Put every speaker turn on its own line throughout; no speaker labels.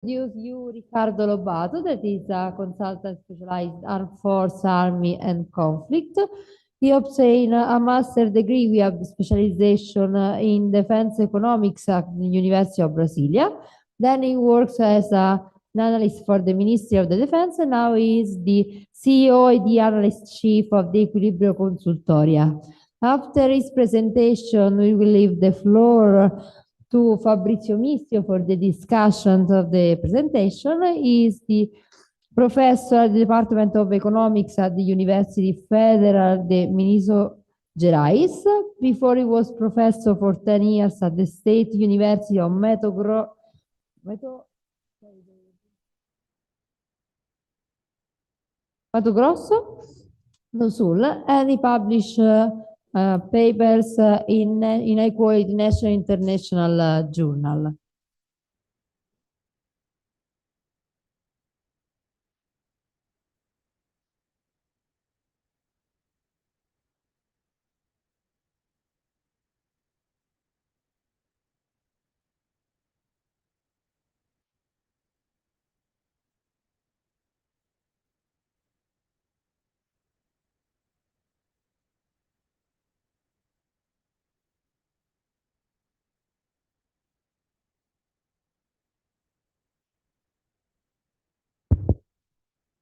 Introduce you Riccardo Lobato, that is a consultant specialized armed force, army, and conflict. He obtained a master's degree with specialization in defense economics at the University of Brasilia. Then he works as an analyst for the Ministry of the Defense, and now he is the CEO and the analyst chief of the Equilibrio Consultoria. After his presentation, we will leave the floor to Fabrizio Mistio for the discussion of the presentation. He is the professor at the Department of Economics at the University Federal de Minas Gerais. Before he was professor for 10 years at the State University of Mato Grosso do Sul, and he published papers in I quote, National International Journal.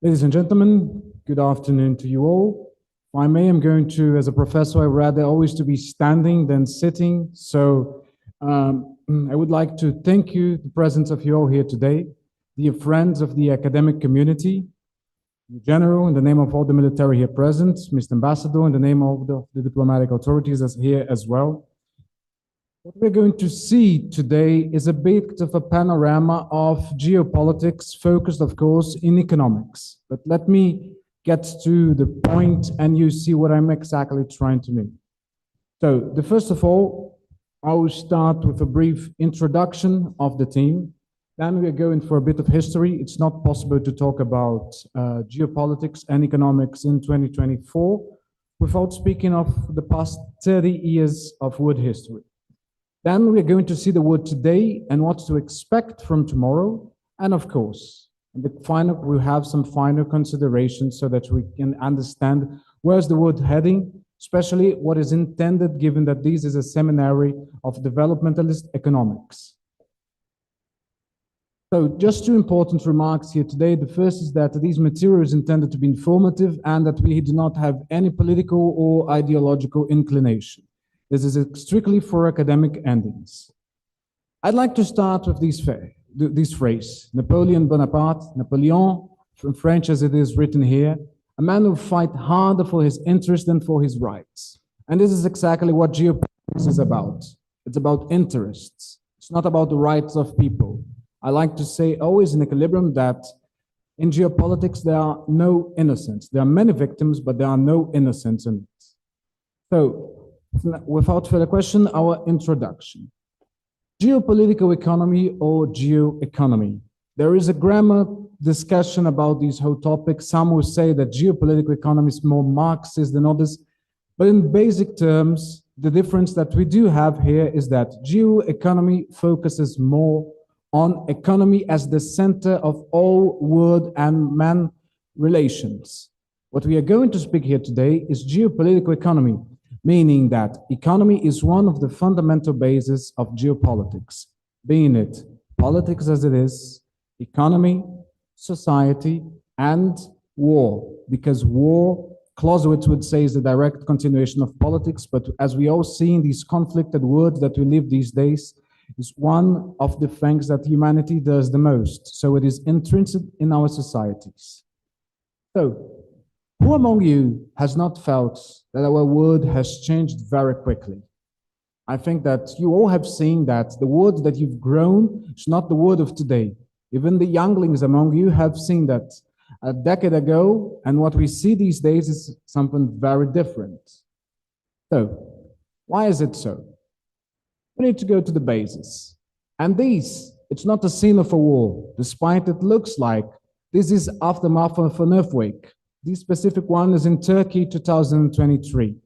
Ladies and gentlemen, good afternoon to you all. If I may, I'm going to, as a professor, I rather always to be standing than sitting. So I would like to thank you, the presence of you all here today, dear friends of the academic community, in general, in the name of all the military here present, Mr. Ambassador, in the name of the diplomatic authorities as here as well. What we're going to see today is a bit of a panorama of geopolitics focused, of course, in economics. But let me get to the point and you see what I'm exactly trying to mean. So, first of all, I will start with a brief introduction of the team. Then we're going for a bit of history. It's not possible to talk about geopolitics and economics in 2024 without speaking of the past 30 years of world history. Then we're going to see the world today and what to expect from tomorrow. And of course, we'll have some final considerations so that we can understand where's the world heading, especially what is intended given that this is a seminary of developmentalist economics. So just two important remarks here today. The first is that these materials intended to be informative and that we do not have any political or ideological inclination. This is strictly for academic endings. I'd like to start with this phrase, Napoleon Bonaparte, Napoleon, from French as it is written here, a man who fight harder for his interest than for his rights. And this is exactly what geopolitics is about. It's about interests. It's not about the rights of people. I like to say always in equilibrium that in geopolitics there are no innocents. There are many victims, but there are no innocents in it. So, without further question, our introduction. Geopolitical economy or geoeconomy. There is a grammar discussion about these whole topics. Some will say that geopolitical economy is more Marxist than others. But in basic terms, the difference that we do have here is that geoeconomy focuses more on economy as the center of all world and man relations. What we are going to speak here today is geopolitical economy, meaning that economy is one of the fundamental bases of geopolitics, being it politics as it is, economy, society, and war, because war, Clausewitz would say, is the direct continuation of politics, but as we all see in these conflicted worlds that we live these days, is one of the things that humanity does the most. So it is intrinsic in our societies. So, who among you has not felt that our world has changed very quickly? I think that you all have seen that the world that you've grown is not the world of today. Even the younglings among you have seen that a decade ago, and what we see these days is something very different. So, why is it so? We need to go to the basis. And it's not a scene of a war, despite it looks like this is aftermath of an earthquake. This specific one is in Turkey, 2023.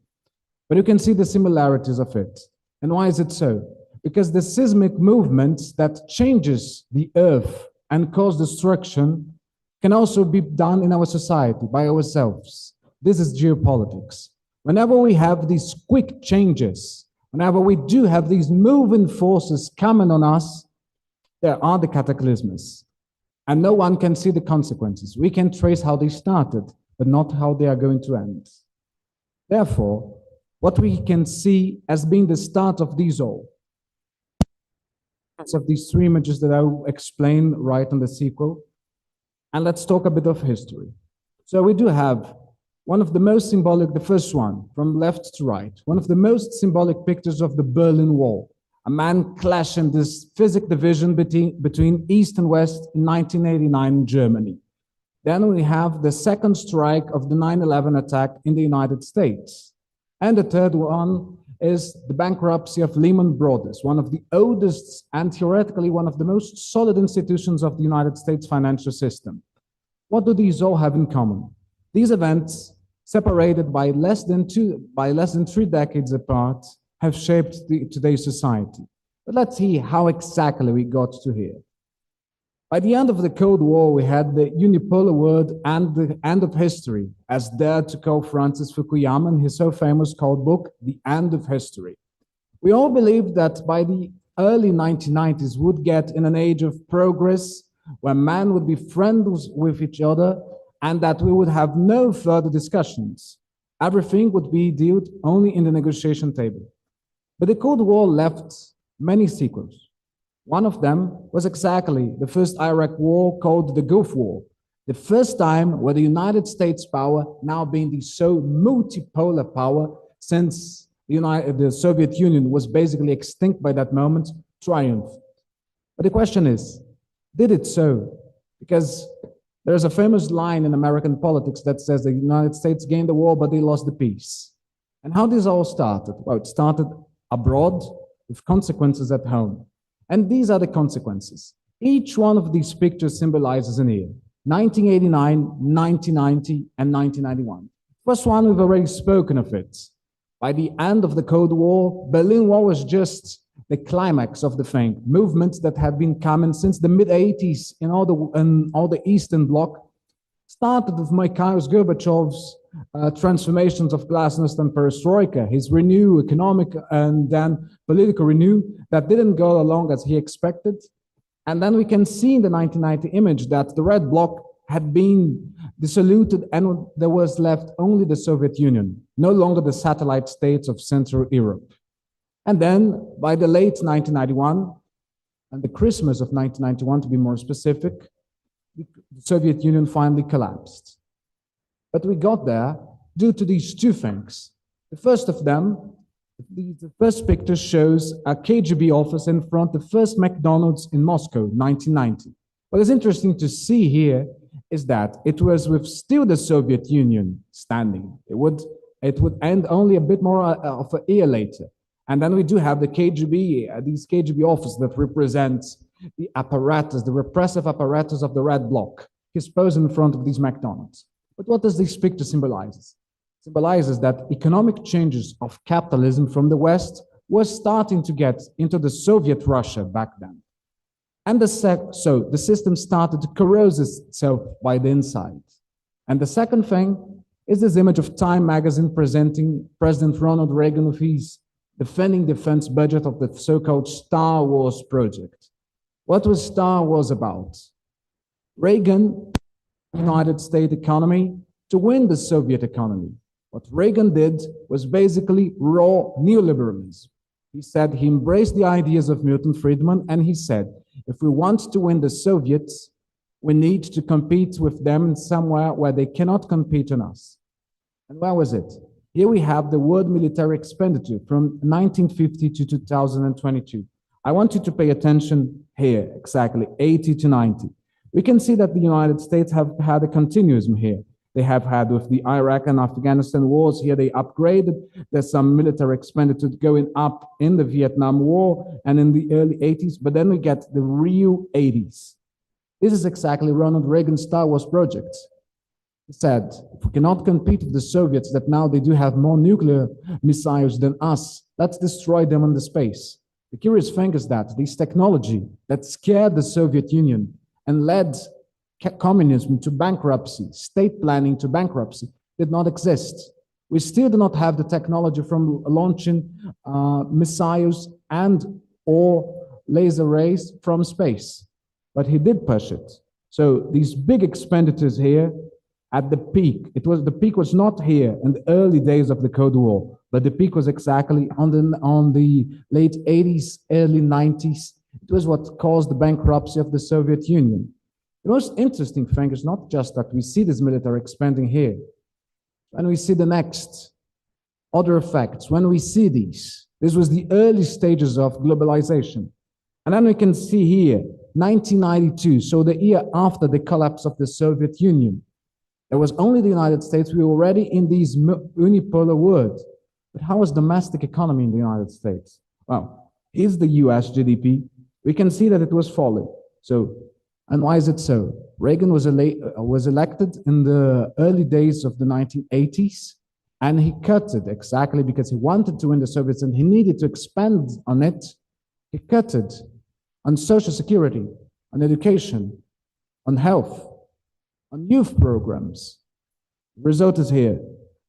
But you can see the similarities of it. And why is it so? Because the seismic movement that changes the earth and cause destruction can also be done in our society by ourselves. This is geopolitics. Whenever we have these quick changes, whenever we do have these moving forces coming on us, there are the cataclysms. And no one can see the consequences. We can trace how they started, but not how they are going to end. Therefore, what we can see as being the start of these all, of these three images that I will explain right on the sequel, and let's talk a bit of history. So we do have one of the most symbolic, the first one, from left to right, one of the most symbolic pictures of the Berlin Wall, a man clashing this physical division between East and West in 1989 in Germany. Then we have the second strike of the 9/11 attack in the United States. And the third one is the bankruptcy of Lehman Brothers, one of the oldest and theoretically one of the most solid institutions of the United States financial system. What do these all have in common? These events, separated by less than 3 decades apart, have shaped today's society. But let's see how exactly we got to here. By the end of the Cold War, we had the unipolar world and the end of history, as dared to call Francis Fukuyama in his so famous called book, The End of History. We all believed that by the early 1990s, we would get in an age of progress, where man would be friends with each other, and that we would have no further discussions. Everything would be dealt only in the negotiation table. But the Cold War left many sequels. One of them was exactly the first Iraq war, called the Gulf War, the first time where the United States power, now being the so multipolar power since the Soviet Union was basically extinct by that moment, triumphed. But the question is, did it so? Because there's a famous line in American politics that says the United States gained the war, but they lost the peace. And how this all started? Well, it started abroad with consequences at home. And these are the consequences. Each one of these pictures symbolizes an year: 1989, 1990, and 1991. First one, we've already spoken of it. By the end of the Cold War, Berlin Wall was just the climax of the thing. Movements that had been coming since the mid-80s in all the Eastern Bloc started with Mikhail Gorbachev's transformations of glasnost and perestroika, his renew economic and then political renew that didn't go along as he expected. And then we can see in the 1990 image that the Red Bloc had been dissoluted and there was left only the Soviet Union, no longer the satellite states of Central Europe. And then by the late 1991, and the Christmas of 1991 to be more specific, the Soviet Union finally collapsed. But we got there due to these two things. The first of them, the first picture shows a KGB office in front of the first McDonald's in Moscow, 1990. What is interesting to see here is that it was with still the Soviet Union standing. It would end only a bit more of a year later. And then we do have the KGB, these KGB offices that represent the apparatus, the repressive apparatus of the Red Bloc. He's posing in front of these McDonald's. But what does this picture symbolize? It symbolizes that economic changes of capitalism from the West were starting to get into the Soviet Russia back then. And so the system started to corrode itself by the inside. And the second thing is this image of Time magazine presenting President Ronald Reagan with his defending defense budget of the so-called Star Wars project. What was Star Wars about? Reagan, United States economy, to win the Soviet economy. What Reagan did was basically raw neoliberalism. He said he embraced the ideas of Milton Friedman, and he said, if we want to win the Soviets, we need to compete with them somewhere where they cannot compete on us. And where was it? Here we have the world military expenditure from 1950 to 2022. I want you to pay attention here, exactly 80 to 90. We can see that the United States have had a continuism here. They have had with the Iraq and Afghanistan wars here, they upgraded. There's some military expenditure going up in the Vietnam War and in the early 80s, but then we get the real 80s. This is exactly Ronald Reagan's Star Wars project. He said, if we cannot compete with the Soviets, that now they do have more nuclear missiles than us, let's destroy them in the space. The curious thing is that this technology that scared the Soviet Union and led communism to bankruptcy, state planning to bankruptcy, did not exist. We still do not have the technology from launching missiles and or laser rays from space, but he did push it. So these big expenditures here at the peak, the peak was not here in the early days of the Cold War, but the peak was exactly on the late 80s, early 90s. It was what caused the bankruptcy of the Soviet Union. The most interesting thing is not just that we see this military expanding here, when we see the next other effects, when we see these, this was the early stages of globalization. And then we can see here, 1992, so the year after the collapse of the Soviet Union. There was only the United States. We were already in these unipolar world. But how was domestic economy in the United States? Well, here's the US GDP. We can see that it was falling. So, and why is it so? Reagan was elected in the early days of the 1980s, and he cut it exactly because he wanted to win the Soviets and he needed to expand on it. He cut it on social security, on education, on health, on youth programs. The result is here.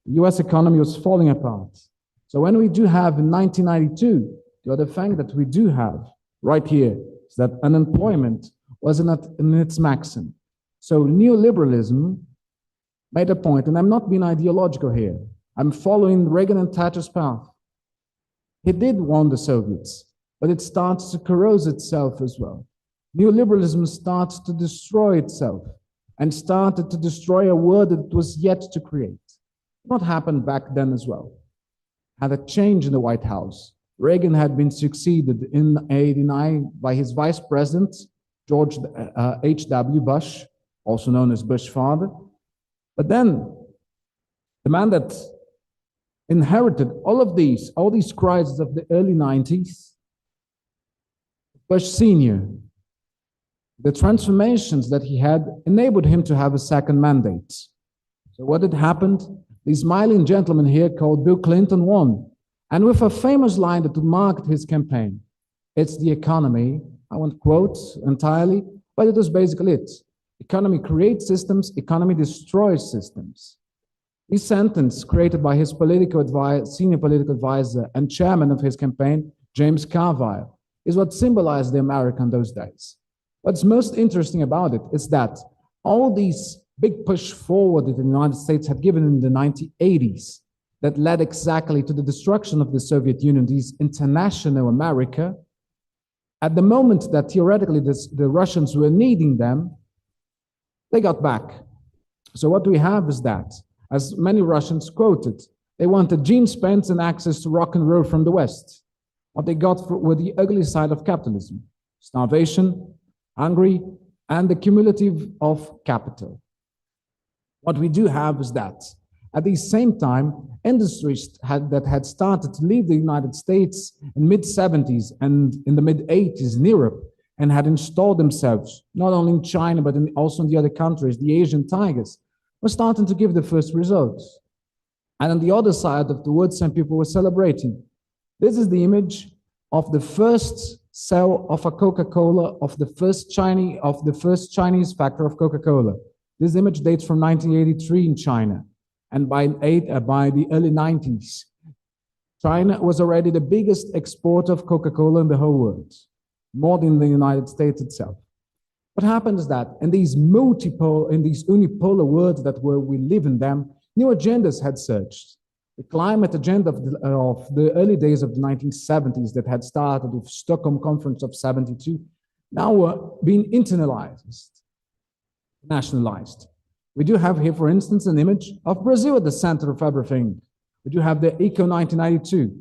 The US economy was falling apart. So when we do have in 1992, the other thing that we do have right here is that unemployment was in its maximum. So neoliberalism made a point, and I'm not being ideological here. I'm following Reagan and Thatcher's path. He did won the Soviets, but it starts to corrode itself as well. Neoliberalism starts to destroy itself and started to destroy a world that it was yet to create. What happened back then as well? Had a change in the White House. Reagan had been succeeded in 1989 by his vice president, George H.W. Bush, also known as Bush father. But then the man that inherited all these crises of the early 90s, Bush Sr., the transformations that he had enabled him to have a second mandate. So what had happened? The smiling gentleman here called Bill Clinton won. And with a famous line that marked his campaign, it's the economy. I won't quote entirely, but it was basically it. Economy creates systems, economy destroys systems. This sentence, created by his senior political advisor and chairman of his campaign, James Carville, is what symbolized the America in those days. What's most interesting about it is that all these big push forward that the United States had given in the 1980s that led exactly to the destruction of the Soviet Union, these international America, at the moment that theoretically the Russians were needing them, they got back. So what we have is that, as many Russians quoted, they wanted jeans, pants, and access to rock and roll from the West. What they got were the ugly side of capitalism: starvation, hungry, and the cumulative of capital. What we do have is that, at the same time, industries that had started to leave the United States in mid-70s and in the mid-80s in Europe and had installed themselves, not only in China, but also in the other countries, the Asian tigers, were starting to give the first results. And on the other side of the world, some people were celebrating. This is the image of the first sale of a Coca-Cola, of the first Chinese factory of Coca-Cola. This image dates from 1983 in China. And by the early 90s, China was already the biggest exporter of Coca-Cola in the whole world, more than the United States itself. What happened is that in these unipolar worlds that we live in them, new agendas had surged. The climate agenda of the early days of the 1970s that had started with Stockholm Conference of 72, now were being internalized, nationalized. We do have here, for instance, an image of Brazil at the center of everything. We do have the ECO 1992.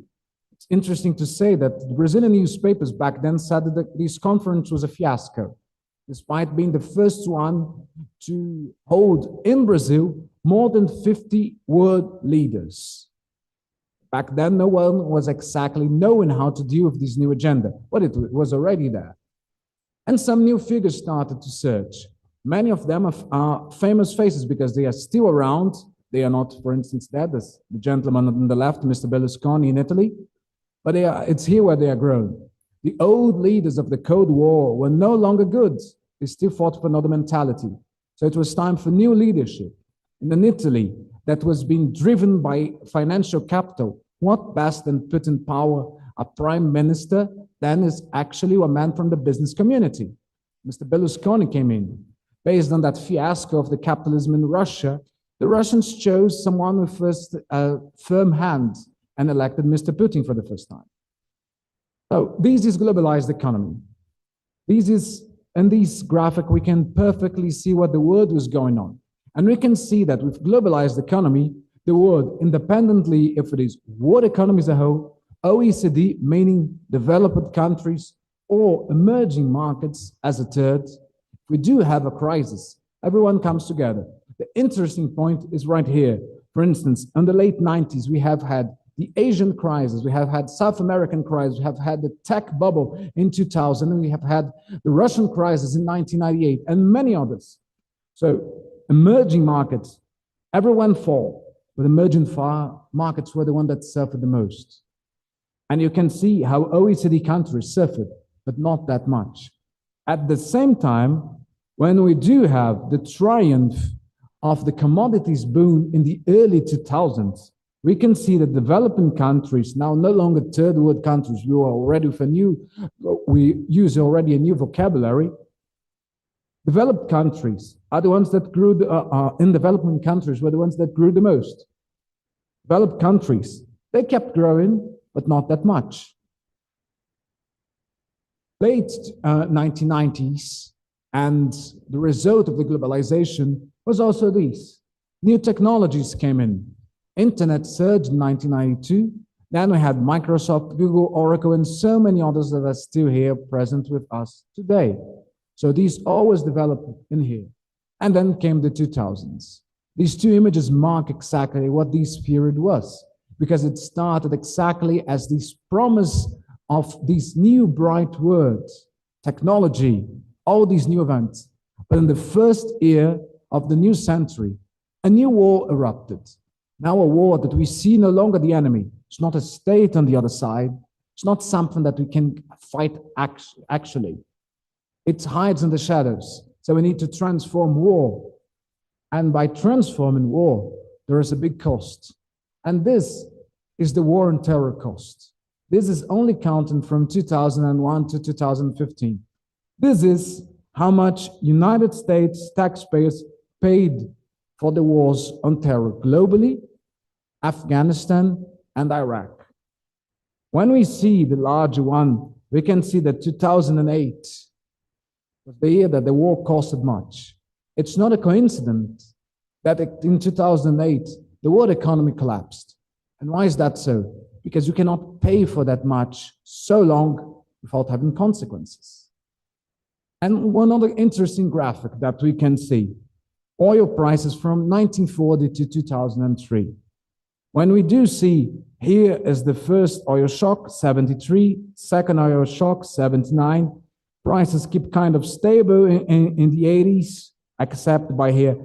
It's interesting to say that the Brazilian newspapers back then said that this conference was a fiasco, despite being the first one to hold in Brazil more than 50 world leaders. Back then, no one was exactly knowing how to deal with this new agenda, but it was already there. And some new figures started to surge. Many of them are famous faces because they are still around. They are not, for instance, dead, as the gentleman on the left, Mr. Berlusconi in Italy, but it's here where they are grown. The old leaders of the Cold War were no longer good. They still fought for another mentality. So it was time for new leadership. And in Italy, that was being driven by financial capital, what best than put in power a prime minister then is actually a man from the business community. Mr. Berlusconi came in. Based on that fiasco of the capitalism in Russia, the Russians chose someone with a firm hand and elected Mr. Putin for the first time. So this is globalized economy. In this graphic, we can perfectly see what the world was going on. And we can see that with globalized economy, the world, independently if it is world economy as a whole, OECD, meaning developed countries, or emerging markets as a third, we do have a crisis. Everyone comes together. The interesting point is right here. For instance, in the late 90s, we have had the Asian crisis, we have had South American crisis, we have had the tech bubble in 2000, and we have had the Russian crisis in 1998, and many others. So emerging markets, everyone fall, but emerging markets were the ones that suffered the most. And you can see how OECD countries suffered, but not that much. At the same time, when we do have the triumph of the commodities boom in the early 2000s, we can see that developing countries, now no longer third world countries, we use already a new vocabulary. Developed countries are the ones that grew, in developing countries were the ones that grew the most. Developed countries, they kept growing, but not that much. Late 1990s, and the result of the globalization was also this. New technologies came in. Internet surged in 1992. Then we had Microsoft, Google, Oracle, and so many others that are still here present with us today. So these always developed in here. And then came the 2000s. These two images mark exactly what this period was, because it started exactly as this promise of these new bright words, technology, all these new events. But in the first year of the new century, a new war erupted. Now a war that we see no longer the enemy. It's not a state on the other side. It's not something that we can fight actually. It hides in the shadows. So we need to transform war. And by transforming war, there is a big cost. And this is the war on terror cost. This is only counting from 2001 to 2015. This is how much United States taxpayers paid for the wars on terror globally, Afghanistan, and Iraq. When we see the larger one, we can see that 2008 was the year that the war costed much. It's not a coincidence that in 2008, the world economy collapsed. And why is that so? Because you cannot pay for that much so long without having consequences. And one other interesting graphic that we can see, oil prices from 1940 to 2003. When we do see, here is the first oil shock, 73, second oil shock, 79. Prices keep kind of stable in the 80s, except by here.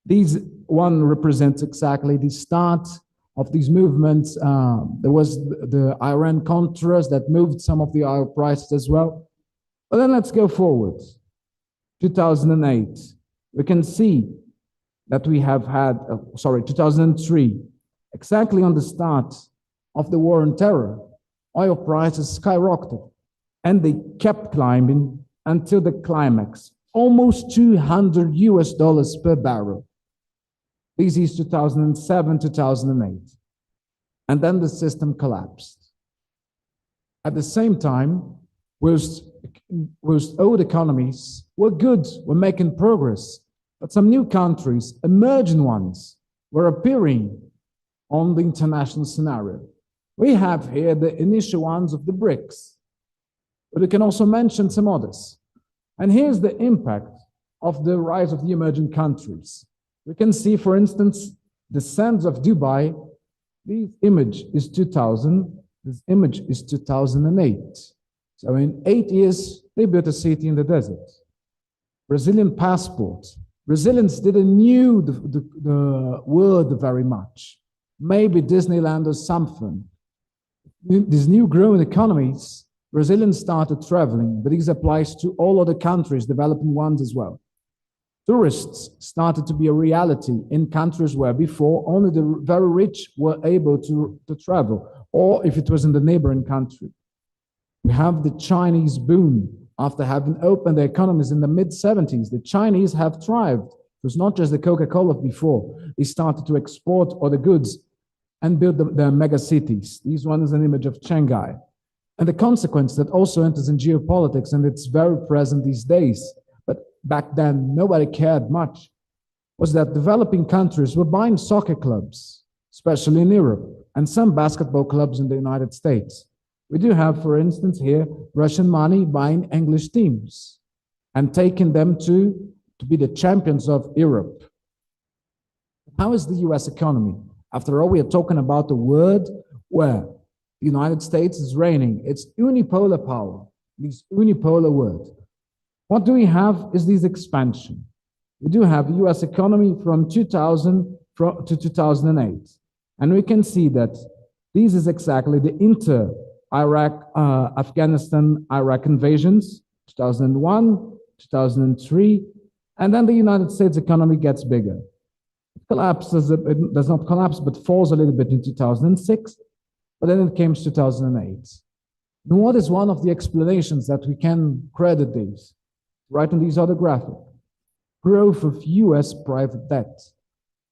These one represents exactly the start of these movements. There was the Iran-Contras that moved some of the oil prices as well. But then let's go forward. 2008, we can see that we have had, 2003, exactly on the start of the war on terror, oil prices skyrocketed, and they kept climbing until the climax, almost $200 per barrel. This is 2007, 2008. And then the system collapsed. At the same time, whilst old economies were good, were making progress, but some new countries, emerging ones, were appearing on the international scenario. We have here the initial ones of the BRICS, but we can also mention some others. And here's the impact of the rise of the emerging countries. We can see, for instance, the sands of Dubai. This image is 2000, this image is 2008. So in 8 years, they built a city in the desert. Brazilian passport. Brazilians didn't know the word very much. Maybe Disneyland or something. These new growing economies Brazilians started traveling, but this applies to all other countries, developing ones as well. Tourists started to be a reality in countries where before only the very rich were able to travel, or if it was in the neighboring country. We have the Chinese boom. After having opened their economies in the mid-70s, the Chinese have thrived. It was not just the Coca-Cola before. They started to export other goods and build their mega cities. This one is an image of Shanghai. And the consequence that also enters in geopolitics, and it's very present these days, but back then nobody cared much, was that developing countries were buying soccer clubs, especially in Europe, and some basketball clubs in the United States. We do have, for instance, here, Russian money buying English teams and taking them to be the champions of Europe. How is the US economy? After all, we are talking about a world where the United States is reigning. It's unipolar power, this unipolar world. What do we have is this expansion. We do have a US economy from 2000 to 2008. And we can see that this is exactly the Afghanistan, Iraq invasions, 2001, 2003, and then the United States economy gets bigger. It collapses, it does not collapse, but falls a little bit in 2006, but then it came to 2008. And what is one of the explanations that we can credit these? Right on these other graphic. Growth of US private debt.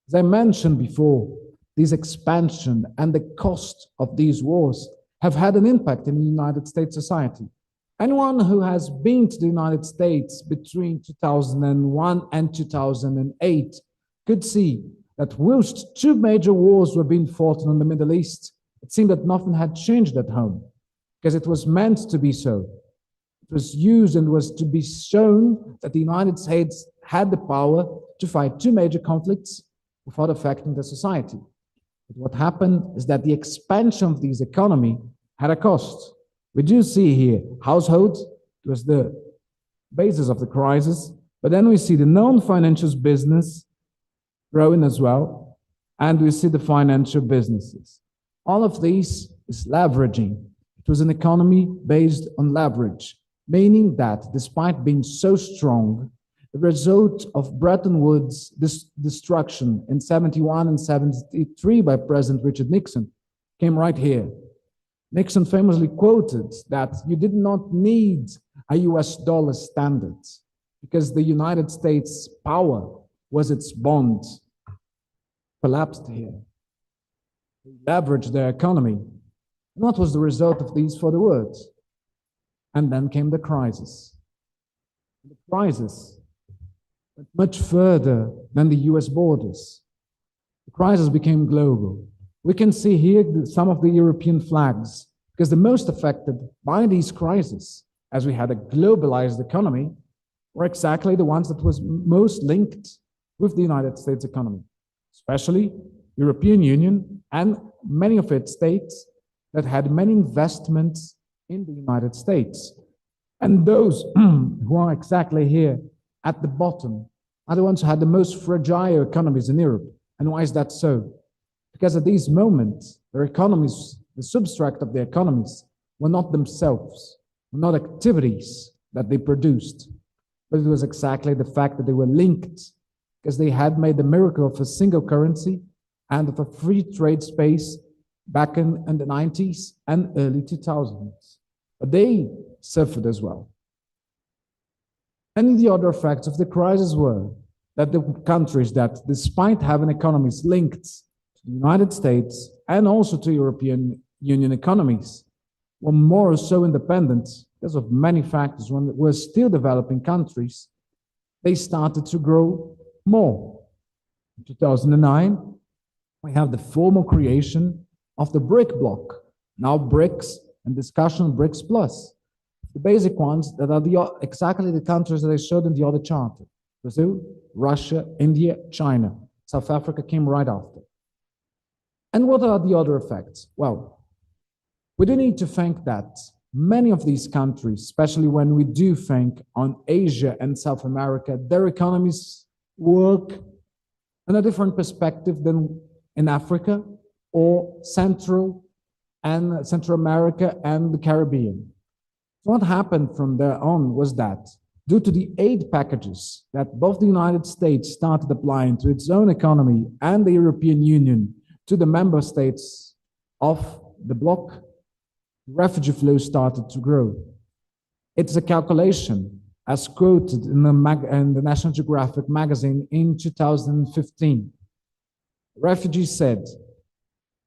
As I mentioned before, this expansion and the cost of these wars have had an impact in the United States society. Anyone who has been to the United States between 2001 and 2008 could see that whilst two major wars were being fought in the Middle East, it seemed that nothing had changed at home, because it was meant to be so. It was used and was to be shown that the United States had the power to fight two major conflicts without affecting the society. But what happened is that the expansion of this economy had a cost. We do see here households, it was the basis of the crisis, but then we see the non-financial business growing as well, and we see the financial businesses. All of these is leveraging. It was an economy based on leverage, meaning that despite being so strong, the result of Bretton Woods' destruction in 71 and 73 by President Richard Nixon came right here. Nixon famously quoted that you did not need a US dollar standard because the United States power was its bond. Collapsed here. They leveraged their economy. And what was the result of these 4 words? And then came the crisis. The crisis went much further than the US borders. The crisis became global. We can see here some of the European flags, because the most affected by these crises, as we had a globalized economy, were exactly the ones that was most linked with the United States economy, especially European Union and many of its states that had many investments in the United States. And those who are exactly here at the bottom are the ones who had the most fragile economies in Europe. And why is that so? Because at these moments, their economies, the substract of their economies, were not themselves, were not activities that they produced, but it was exactly the fact that they were linked, because they had made the miracle of a single currency and of a free trade space back in the 90s and early 2000s. But they suffered as well. And the other effects of the crisis were that the countries that, despite having economies linked to the United States and also to European Union economies, were more or so independent because of many factors. When they were still developing countries, they started to grow more. In 2009, we have the formal creation of the BRIC bloc, now BRICS, and discussion on BRICS Plus. The basic ones that are exactly the countries that I showed in the other chart. Brazil, Russia, India, China. South Africa came right after. And what are the other effects? Well, we do need to think that many of these countries, especially when we do think on Asia and South America, their economies work in a different perspective than in Africa or Central America and the Caribbean. What happened from there on was that due to the aid packages that both the United States started applying to its own economy and the European Union to the member states of the bloc, refugee flows started to grow. It's a calculation as quoted in the National Geographic magazine in 2015. Refugees said,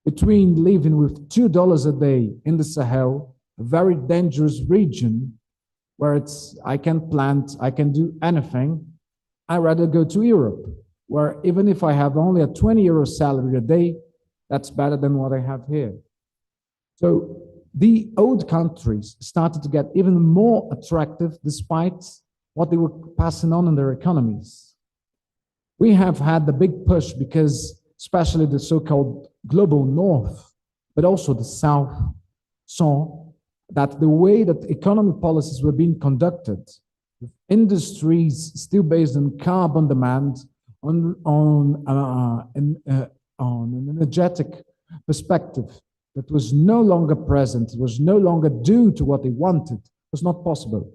between living with $2 a day in the Sahel, a very dangerous region where I can plant, I can do anything, I'd rather go to Europe, where even if I have only a 20 euro salary a day, that's better than what I have here. So the old countries started to get even more attractive despite what they were passing on in their economies. We have had the big push because especially the so-called global north, but also the south, saw that the way that economic policies were being conducted, with industries still based on carbon demand, on an energetic perspective that was no longer present, was no longer due to what they wanted, was not possible.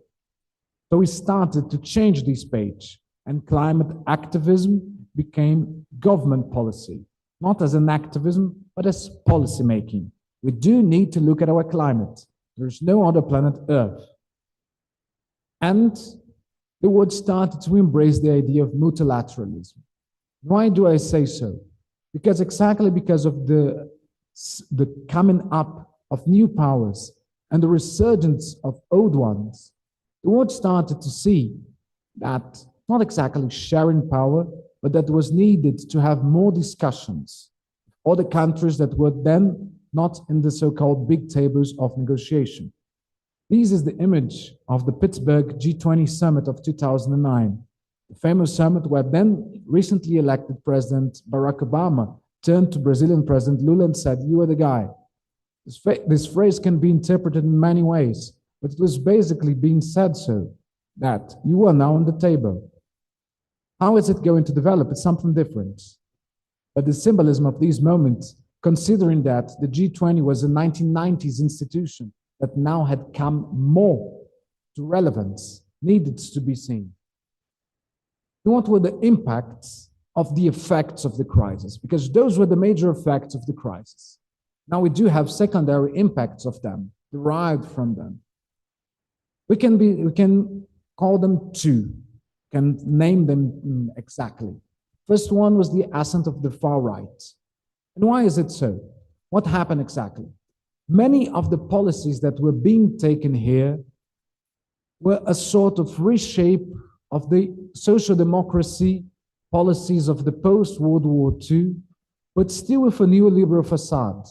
So we started to change this page, and climate activism became government policy, not as an activism, but as policy making. We do need to look at our climate. There's no other planet Earth. And the world started to embrace the idea of multilateralism. Why do I say so? Because exactly because of the coming up of new powers and the resurgence of old ones, the world started to see that not exactly sharing power, but that was needed to have more discussions. Other countries that were then not in the so-called big tables of negotiation. This is the image of the Pittsburgh G20 summit of 2009, the famous summit where then recently elected President Barack Obama turned to Brazilian President Lula and said, "You are the guy." This phrase can be interpreted in many ways, but it was basically being said so, that you are now on the table. How is it going to develop? It's something different. But the symbolism of these moments, considering that the G20 was a 1990s institution that now had come more to relevance, needed to be seen. What were the impacts of the effects of the crisis? Because those were the major effects of the crisis. Now we do have secondary impacts of them, derived from them. We can call them two, can name them exactly. First one was the ascent of the far right. And why is it so? What happened exactly? Many of the policies that were being taken here were a sort of reshape of the social democracy policies of the post-World War II, but still with a neoliberal facade.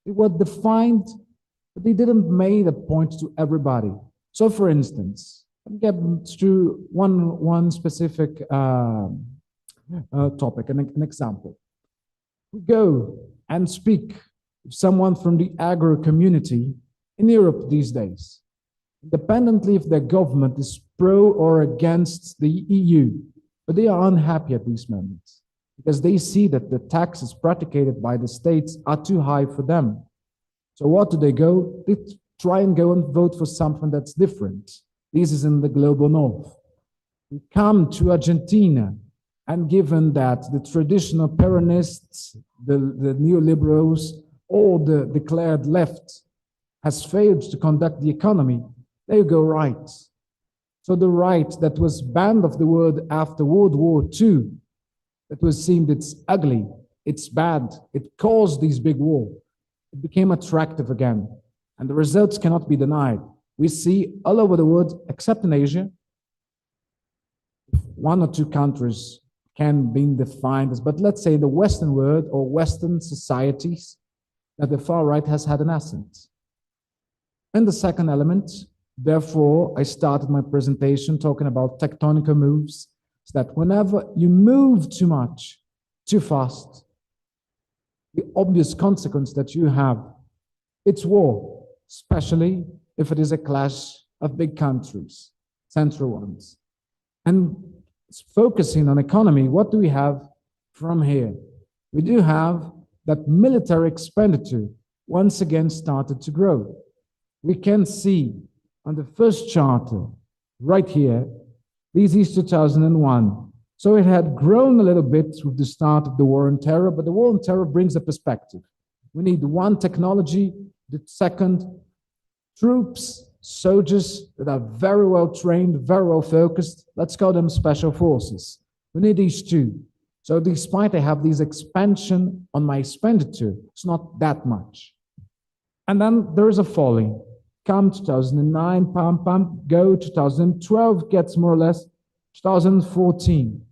They were defined, but they didn't make a point to everybody. So for instance, let me get through one specific topic, an example. We go and speak with someone from the agro community in Europe these days, independently if their government is pro or against the EU, but they are unhappy at these moments because they see that the taxes practiced by the states are too high for them. So what do? They try and go and vote for something that's different. This is in the global north. We come to Argentina, and given that the traditional Peronists, the neoliberals, or the declared left has failed to conduct the economy, they go right. So the right that was banned of the world after World War II, that was seen it's ugly, it's bad, it caused this big war, it became attractive again. And the results cannot be denied. We see all over the world, except in Asia, one or two countries can be defined as, but let's say the Western world or Western societies, that the far right has had an ascent. And the second element, therefore, I started my presentation talking about tectonic moves, is that whenever you move too much, too fast, the obvious consequence that you have, it's war, especially if it is a clash of big countries, central ones. And focusing on economy, what do we have from here? We do have that military expenditure once again started to grow. We can see on the first charter, right here, this is 2001. So it had grown a little bit with the start of the war on terror, but the war on terror brings a perspective. We need one technology, the second, troops, soldiers that are very well trained, very well focused. Let's call them special forces. We need these two. So despite I have this expansion on my expenditure, it's not that much. And then there is a falling. Come 2009, pam, pam, go 2012, gets more or less 2014.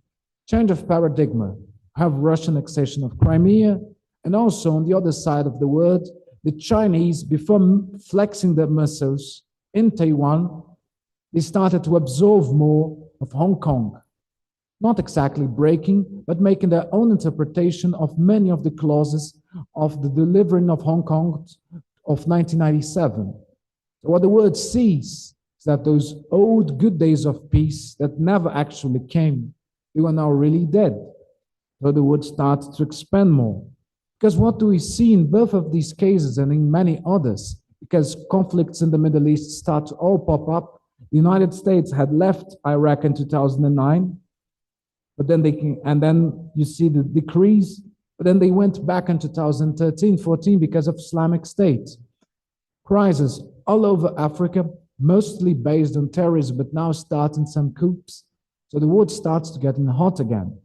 Change of paradigm. Have Russian annexation of Crimea, and also on the other side of the world, the Chinese, before flexing their muscles in Taiwan, they started to absorb more of Hong Kong. Not exactly breaking, but making their own interpretation of many of the clauses of the delivering of Hong Kong of 1997. So what the world sees is that those old good days of peace that never actually came, they were now really dead. So the world started to expand more. Because what do we see in both of these cases and in many others? Because conflicts in the Middle East start to all pop up. The United States had left Iraq in 2009, but then then you see the decrease, but then they went back in 2013, 14 because of Islamic State. Crisis all over Africa, mostly based on terrorism, but now starting some coups. So the world starts to get hot again.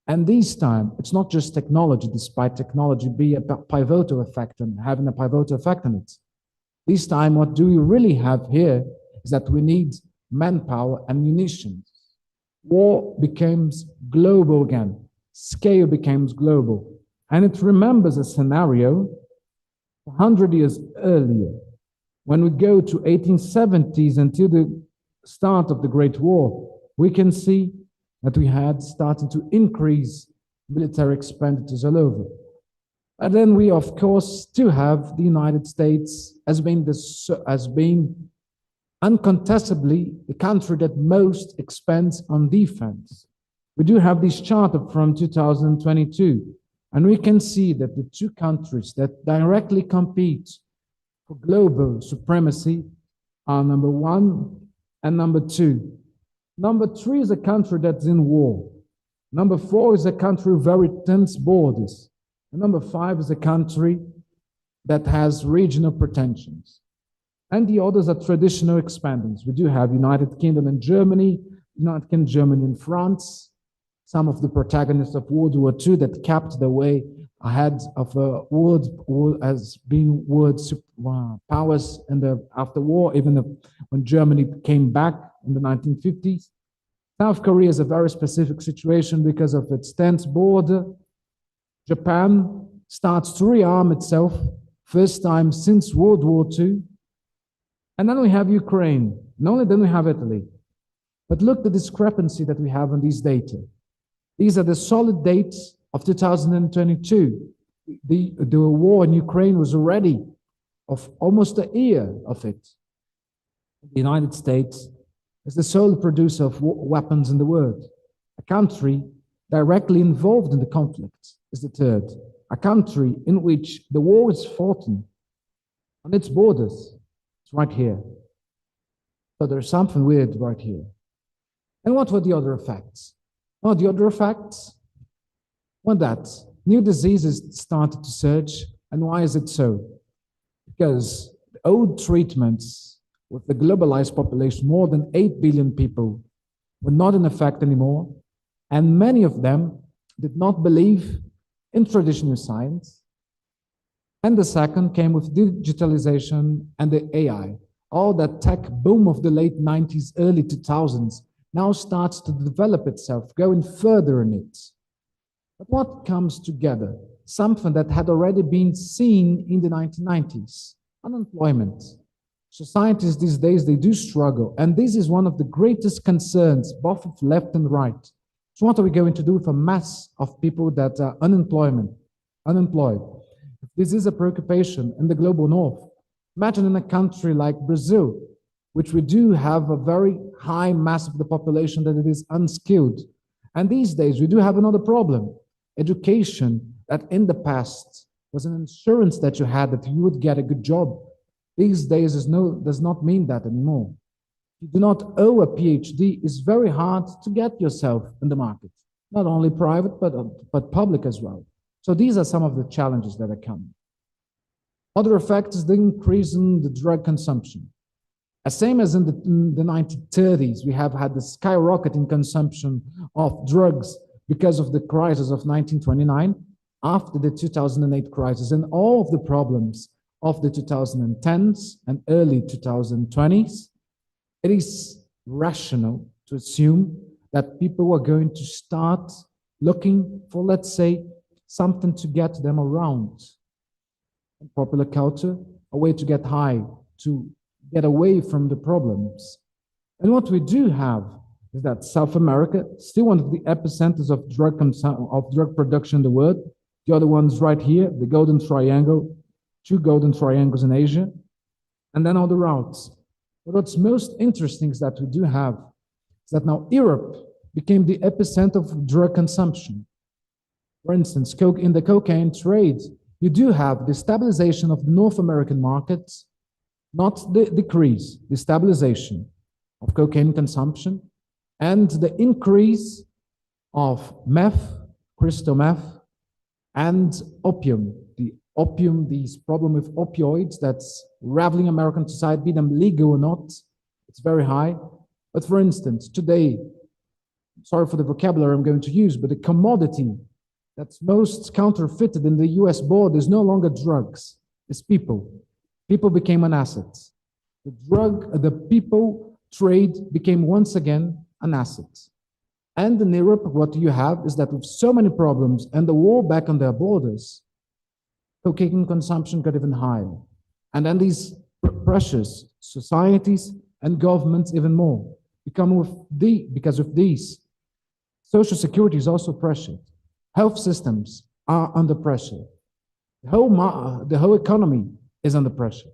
And this time, it's not just technology, despite technology being a pivotal effect and having a pivotal effect on it. This time, what do we really have here is that we need manpower and munitions. War becomes global again. Scale becomes global. And it remembers a scenario 100 years earlier. When we go to 1870s until the start of the Great War, we can see that we had started to increase military expenditures all over. And then we, of course, still have the United States as being uncontestably the country that most expends on defense. We do have this chart from 2022, and we can see that the two countries that directly compete for global supremacy are number 1 and number 2. Number 3 is a country that's in war. Number 4 is a country with very tense borders. And number 5 is a country that has regional pretensions. And the others are traditional expanders. We do have United Kingdom and Germany, United Kingdom, Germany and France, some of the protagonists of World War II that kept their way ahead of world as being world powers after war, even when Germany came back in the 1950s. South Korea is a very specific situation because of its tense border. Japan starts to rearm itself, first time since World War II. And then we have Ukraine. Not only then we have Italy. But look the discrepancy that we have on these data. These are the solid dates of 2022. The war in Ukraine was already of almost a year of it. The United States is the sole producer of weapons in the world. A country directly involved in the conflict is the third. A country in which the war is fought on its borders. It's right here. So there's something weird right here. And what were the other effects? Well, the other effects were that new diseases started to surge. And why is it so? Because the old treatments with the globalized population, more than 8 billion people, were not in effect anymore. And many of them did not believe in traditional science. And the second came with digitalization and the AI. All that tech boom of the late 90s, early 2000s now starts to develop itself, going further in it. But what comes together? Something that had already been seen in the 1990s, unemployment. Societies these days, they do struggle. And this is one of the greatest concerns, both of left and right. So what are we going to do with a mass of people that are unemployed? If this is a preoccupation in the global north, imagine in a country like Brazil, which we do have a very high mass of the population that it is unskilled. And these days, we do have another problem. Education, that in the past was an insurance that you had that you would get a good job. These days does not mean that anymore. If you do not owe a PhD, it's very hard to get yourself in the market, not only private, but public as well. So these are some of the challenges that are coming. Other effect is the increase in the drug consumption. As same as in the 1930s, we have had the skyrocketing consumption of drugs because of the crisis of 1929, after the 2008 crisis, and all of the problems of the 2010s and early 2020s, it is rational to assume that people are going to start looking for, let's say, something to get them around. In popular culture, a way to get high, to get away from the problems. And what we do have is that South America, still one of the epicenters of drug production in the world. The other one's right here, the Golden Triangle, 2 golden triangles in Asia, and then all the routes. But what's most interesting is that we do have is that now Europe became the epicenter of drug consumption. For instance, in the cocaine trade, you do have the stabilization of the North American markets, not the decrease, the stabilization of cocaine consumption, and the increase of meth, crystal meth, and opium. The opium, this problem with opioids that's raveling American society, be them legal or not, it's very high. But for instance, today, sorry for the vocabulary I'm going to use, but the commodity that's most counterfeited in the US border is no longer drugs, it's people. People became an asset. The people trade became once again an asset. And in Europe, what you have is that with so many problems and the war back on their borders, cocaine consumption got even higher. And then these pressures, societies and governments even more, because of these, social security is also pressured. Health systems are under pressure. The whole economy is under pressure.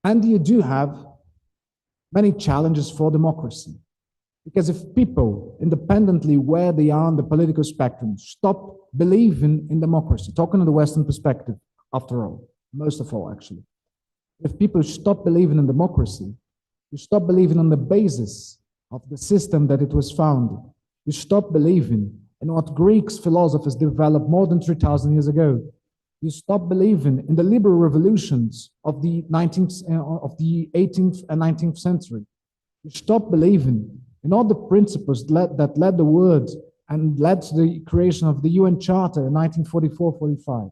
And you do have many challenges for democracy. Because if people, independently where they are on the political spectrum, stop believing in democracy, talking in the Western perspective, after all, most of all, actually. If people stop believing in democracy, you stop believing on the basis of the system that it was founded. You stop believing in what Greek philosophers developed more than 3,000 years ago. You stop believing in the liberal revolutions of the 18th and 19th century. You stop believing in all the principles that led the world and led to the creation of the UN Charter in 1944-45.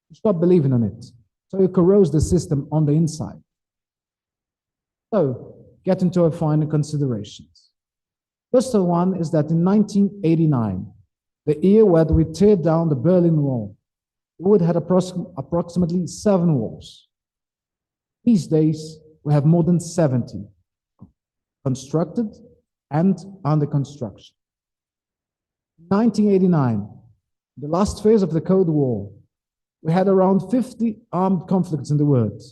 You stop believing in it. So you corrode the system on the inside. So, get into our final considerations. First one is that in 1989, the year where we teared down the Berlin Wall, the world had approximately 7 walls. These days, we have more than 70 constructed and under construction. In 1989, the last phase of the Cold War, we had around 50 armed conflicts in the world.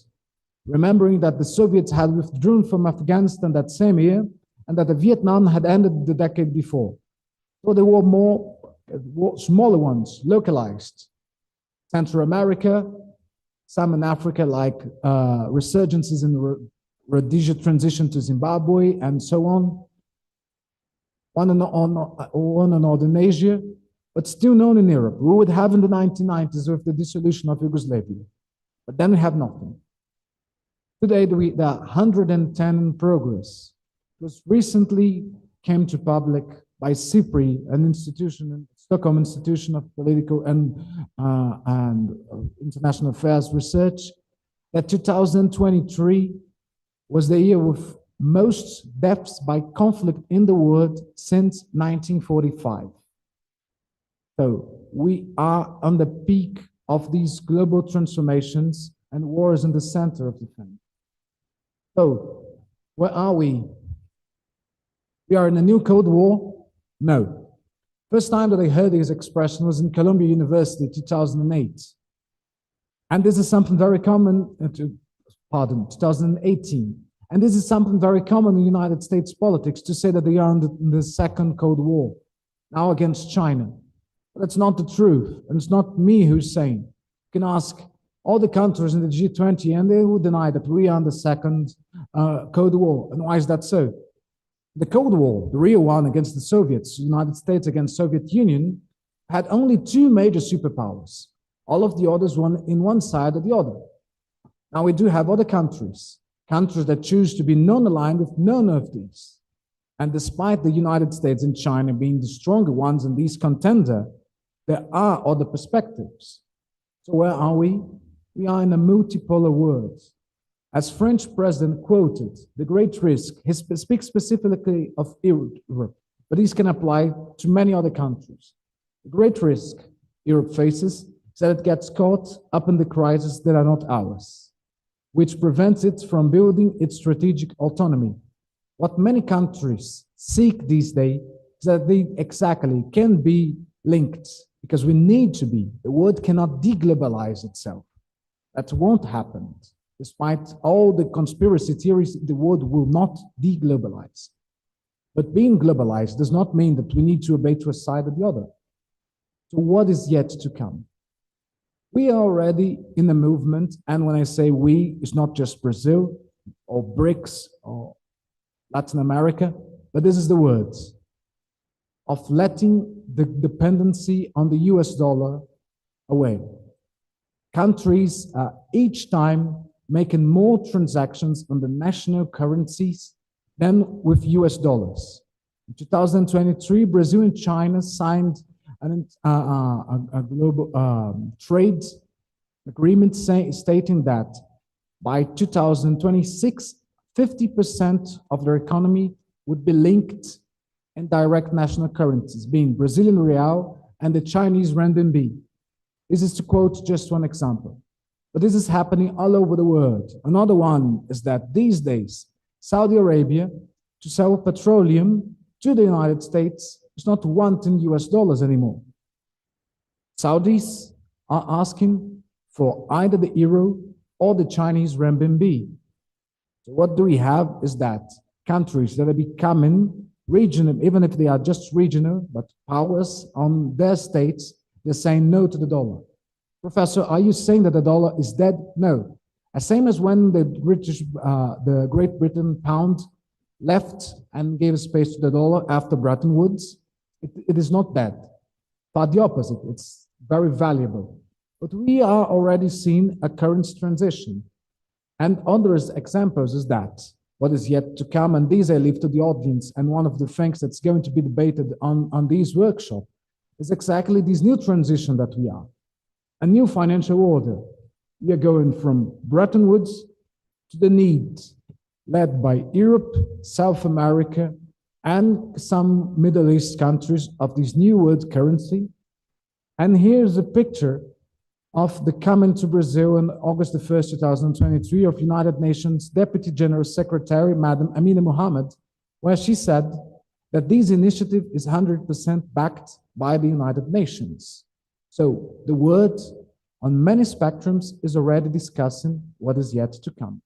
Remembering that the Soviets had withdrawn from Afghanistan that same year, and that the Vietnam had ended the decade before. So there were more smaller ones, localized. Central America, some in Africa, like resurgences in the Rhodesia transition to Zimbabwe, and so on. One in Northern Asia, but still known in Europe. We would have in the 1990s with the dissolution of Yugoslavia. But then we have nothing. Today, there are 110 in progress. It was recently came to public by SIPRI, an institution, Stockholm Institution of Political and International Affairs Research, that 2023 was the year with most deaths by conflict in the world since 1945. So we are on the peak of these global transformations, and war is in the center of the thing. So where are we? We are in a new Cold War? No. First time that I heard this expression was in Columbia University, 2008. And this is something very common, 2018. And this is something very common in United States politics to say that they are in the second Cold War, now against China. But that's not the truth, and it's not me who's saying. You can ask all the countries in the G20, and they would deny that we are in the second Cold War. And why is that so? The Cold War, the real one against the Soviets, United States against Soviet Union, had only two major superpowers. All of the others were in one side or the other. Now we do have other countries that choose to be non-aligned with none of these. And despite the United States and China being the stronger ones in these contender, there are other perspectives. So where are we? We are in a multipolar world. As French president quoted, the great risk, he speaks specifically of Europe, but this can apply to many other countries. The great risk Europe faces is that it gets caught up in the crises that are not ours, which prevents it from building its strategic autonomy. What many countries seek these days is that they exactly can be linked, because we need to be. The world cannot deglobalize itself. That won't happen. Despite all the conspiracy theories, the world will not deglobalize. But being globalized does not mean that we need to obey to a side or the other. So what is yet to come? We are already in a movement, and when I say we, it's not just Brazil or BRICS or Latin America, but this is the words of letting the dependency on the US dollar away. Countries are each time making more transactions on the national currencies than with US dollars. In 2023, Brazil and China signed a global trade agreement stating that by 2026, 50% of their economy would be linked in direct national currencies, being Brazilian real and the Chinese renminbi. This is to quote just one example. But this is happening all over the world. Another one is that these days, Saudi Arabia, to sell petroleum to the United States, is not wanting US dollars anymore. Saudis are asking for either the euro or the Chinese renminbi. So what do we have is that countries that are becoming regional, even if they are just regional, but powers on their states, they're saying no to the dollar. Professor, are you saying that the dollar is dead? No. The same as when the Great Britain pound left and gave space to the dollar after Bretton Woods, it is not dead. Far the opposite, it's very valuable. But we are already seeing a currency transition. And other examples is that what is yet to come, and these I leave to the audience, and one of the things that's going to be debated on these workshops is exactly this new transition that we are. A new financial order. We are going from Bretton Woods to the need led by Europe, South America, and some Middle East countries of this new world currency. And here's a picture of the coming to Brazil on August the 1st, 2023 of United Nations Deputy General Secretary, Madam Amina Mohammed, where she said that this initiative is 100% backed by the United Nations. So the world on many spectrums is already discussing what is yet to come.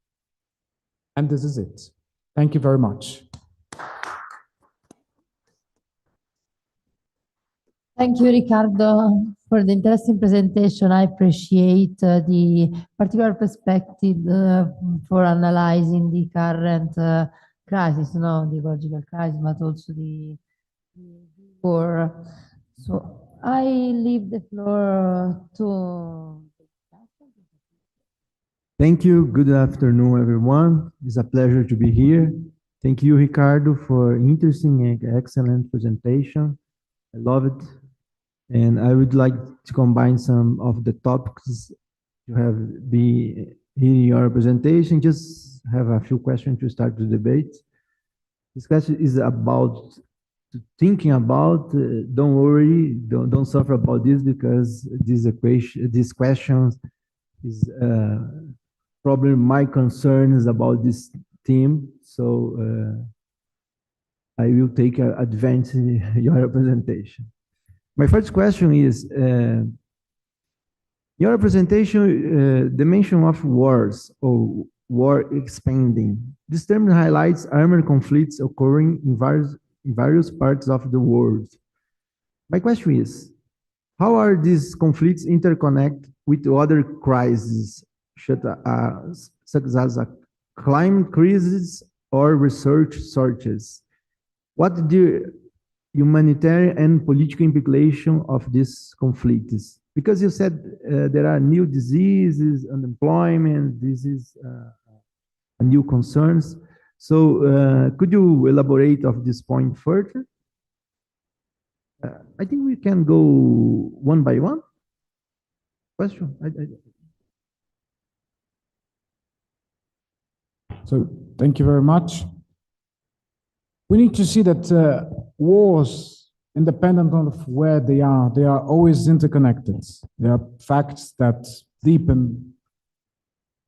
And this is it. Thank you very much.
Thank you, Ricardo, for the interesting presentation. I appreciate the particular perspective for analyzing the current crisis, the ecological crisis, but also the war. So I leave the floor to...
Thank you. Good afternoon, everyone. It's a pleasure to be here. Thank you, Ricardo, for interesting and excellent presentation. I love it. And I would like to combine some of the topics you have been in your presentation. Just have a few questions to start the debate. This question is about thinking about, don't worry, don't suffer about this, because this question is probably my concerns about this theme. So I will take advantage in your presentation. My first question is, your presentation, the mention of wars or war expanding. This term highlights armed conflicts occurring in various parts of the world. My question is, how are these conflicts interconnected with other crises, such as a climate crisis or research shortages? What the humanitarian and political implication of this conflict is? Because you said there are new diseases, unemployment, this is new concerns. So could you elaborate of this point further? I think we can go one by one. Question.
So thank you very much. We need to see that wars, independent of where they are always interconnected. There are facts that deepen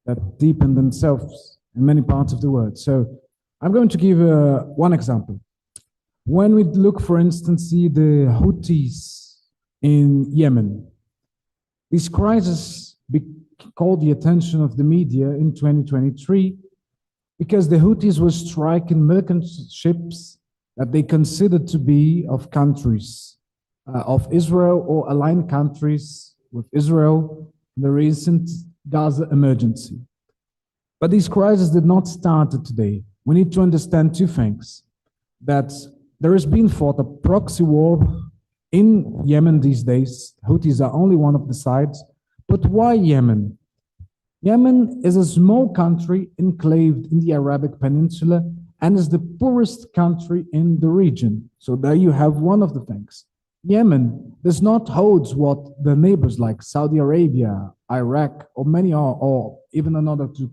themselves in many parts of the world. So I'm going to give one example. When we look, for instance, see the Houthis in Yemen, this crisis called the attention of the media in 2023 because the Houthis were striking merchant ships that they considered to be of countries of Israel or aligned countries with Israel in the recent Gaza emergency. But these crises did not start today. We need to understand two things: that there has been fought a proxy war in Yemen these days. Houthis are only one of the sides. But why Yemen? Yemen is a small country enclaved in the Arabic Peninsula and is the poorest country in the region. So there you have one of the things. Yemen does not hold what the neighbors like Saudi Arabia, Iraq, or many are, or even another to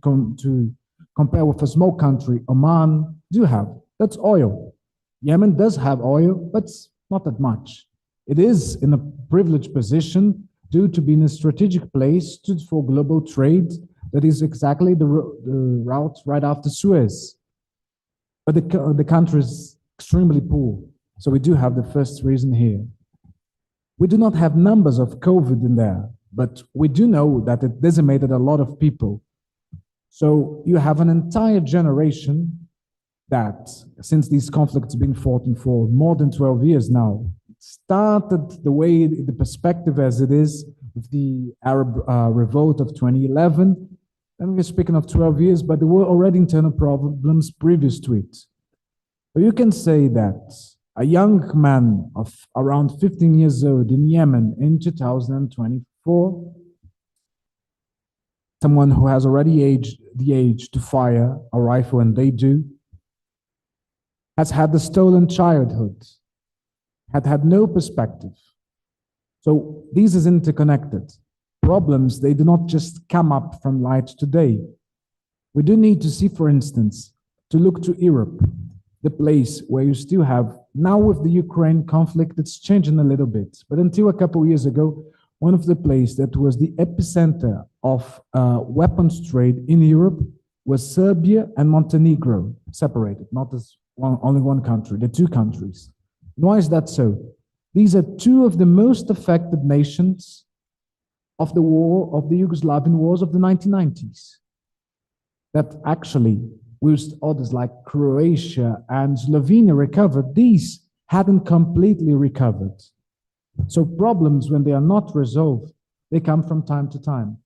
compare with a small country, Oman, do have. That's oil. Yemen does have oil, but not that much. It is in a privileged position due to being a strategic place for global trade that is exactly the route right after Suez. But the country is extremely poor. So we do have the first reason here. We do not have numbers of COVID in there, but we do know that it decimated a lot of people. So you have an entire generation that, since these conflicts have been fought for more than 12 years now, started the way, the perspective as it is with the Arab revolt of 2011. And we're speaking of 12 years, but there were already internal problems previous to it. But you can say that a young man of around 15 years old in Yemen in 2024, someone who has already the age to fire a rifle, and they do, has had the stolen childhood, had no perspective. So these is interconnected. Problems, they do not just come up from light today. We do need to see, for instance, to look to Europe, the place where you still have, now with the Ukraine conflict, it's changing a little bit. But until a couple of years ago, one of the places that was the epicenter of weapons trade in Europe was Serbia and Montenegro, separated, not as only one country, the two countries. Why is that so? These are two of the most affected nations of the war, of the Yugoslavian wars of the 1990s. That actually, whilst others like Croatia and Slovenia recovered, these hadn't completely recovered. So problems, when they are not resolved, they come from time to time.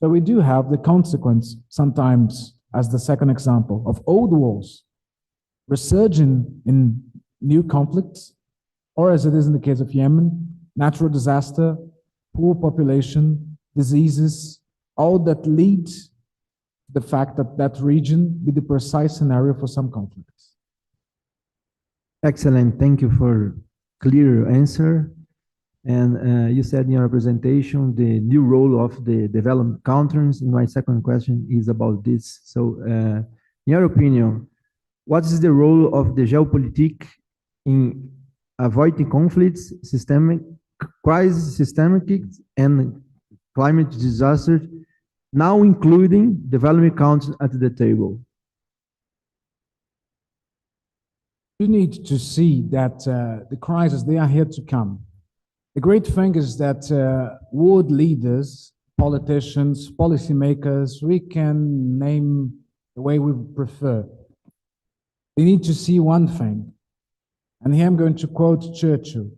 So we do have the consequence sometimes, as the second example, of old wars resurging in new conflicts, or as it is in the case of Yemen, natural disaster, poor population, diseases, all that lead to the fact that that region be the precise scenario for some conflicts.
Excellent. Thank you for clear answer. And you said in your presentation the new role of the developed countries. My second question is about this. So, in your opinion, what is the role of the geopolitics in avoiding conflicts, systemic crisis, and climate disasters, now including developing countries at the table?
You need to see that the crises, they are here to come. The great thing is that world leaders, politicians, policymakers, we can name the way we prefer. They need to see one thing, and here I'm going to quote Churchill.